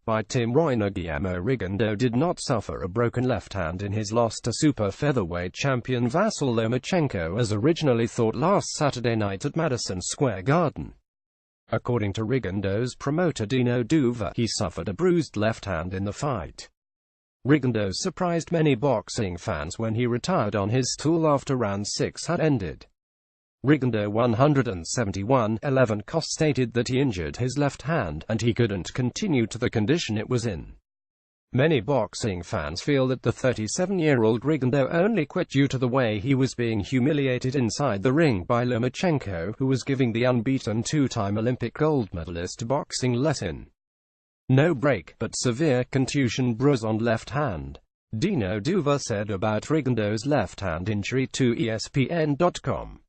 by Tim Royner. Guillermo Rigondeaux did not suffer a broken left hand in his loss to super featherweight champion Vasyl Lomachenko as originally thought last Saturday night at Madison Square Garden. According to Rigondeaux's promoter Dino Duva, he suffered a bruised left hand in the fight. Rigondeaux surprised many boxing fans when he retired on his stool after round 6 had ended. Rigondeaux 171-11 stated that he injured his left hand, and he couldn't continue to the condition it was in. Many boxing fans feel that the 37-year-old Rigondeaux only quit due to the way he was being humiliated inside the ring by Lomachenko, who was giving the unbeaten two-time Olympic gold medalist boxing lesson. No break, but severe contusion bruise on left hand, Dino Duva said about Rigondeaux's left hand injury to ESPN.com.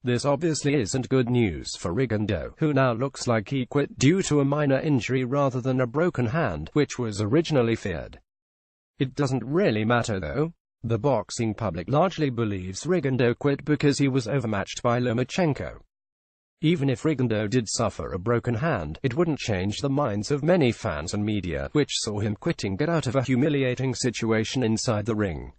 This obviously isn't good news for Rigondeaux, who now looks like he quit due to a minor injury rather than a broken hand, which was originally feared. It doesn't really matter though. The boxing public largely believes Rigondeaux quit because he was overmatched by Lomachenko. Even if Rigondeaux did suffer a broken hand, it wouldn't change the minds of many fans and media, which saw him quitting get out of a humiliating situation inside the ring.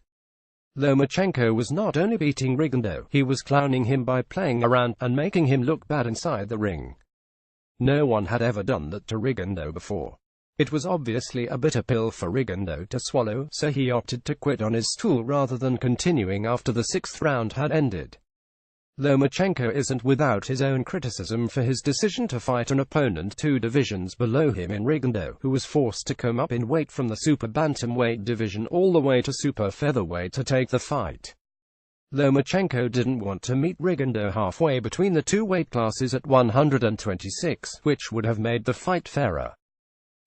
Lomachenko was not only beating Rigondeaux, he was clowning him by playing around and making him look bad inside the ring. No one had ever done that to Rigondeaux before. It was obviously a bitter pill for Rigondeaux to swallow, so he opted to quit on his stool rather than continuing after the 6th round had ended. Lomachenko isn't without his own criticism for his decision to fight an opponent 2 divisions below him in Rigondeaux, who was forced to come up in weight from the super bantamweight division all the way to super featherweight to take the fight. Lomachenko didn't want to meet Rigondeaux halfway between the two weight classes at 126, which would have made the fight fairer.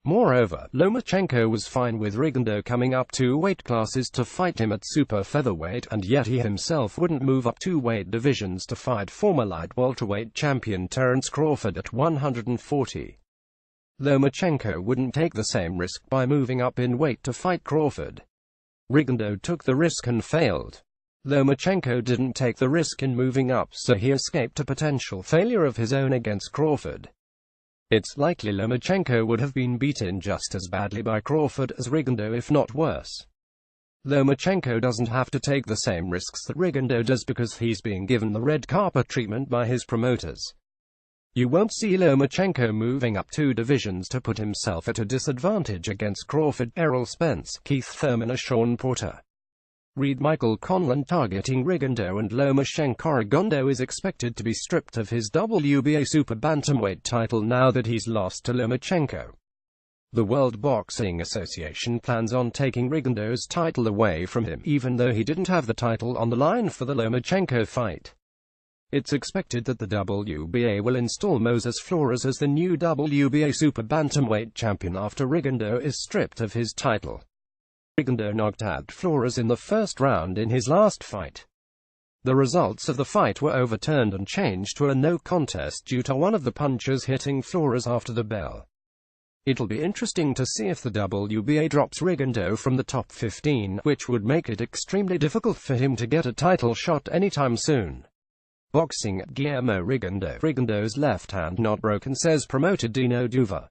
Moreover, Lomachenko was fine with Rigondeaux coming up 2 weight classes to fight him at super featherweight, and yet he himself wouldn't move up 2 weight divisions to fight former light welterweight champion Terence Crawford at 140. Lomachenko wouldn't take the same risk by moving up in weight to fight Crawford. Rigondeaux took the risk and failed. Lomachenko didn't take the risk in moving up, so he escaped a potential failure of his own against Crawford. It's likely Lomachenko would have been beaten just as badly by Crawford as Rigondeaux, if not worse. Lomachenko doesn't have to take the same risks that Rigondeaux does because he's being given the red carpet treatment by his promoters. You won't see Lomachenko moving up 2 divisions to put himself at a disadvantage against Crawford, Errol Spence, Keith Thurman or Sean Porter. Read Michael Conlan targeting Rigondeaux and Lomachenko. Rigondeaux is expected to be stripped of his WBA super bantamweight title now that he's lost to Lomachenko. The World Boxing Association plans on taking Rigondeaux's title away from him, even though he didn't have the title on the line for the Lomachenko fight. It's expected that the WBA will install Moses Flores as the new WBA super bantamweight champion after Rigondeaux is stripped of his title. Rigondeaux knocked out Flores in the first round in his last fight. The results of the fight were overturned and changed to a no contest due to one of the punchers hitting Flores after the bell. It'll be interesting to see if the WBA drops Rigondeaux from the top 15, which would make it extremely difficult for him to get a title shot anytime soon. Boxing. Guillermo Rigondeaux. Rigondeaux's left hand not broken, says promoter Dino Duva.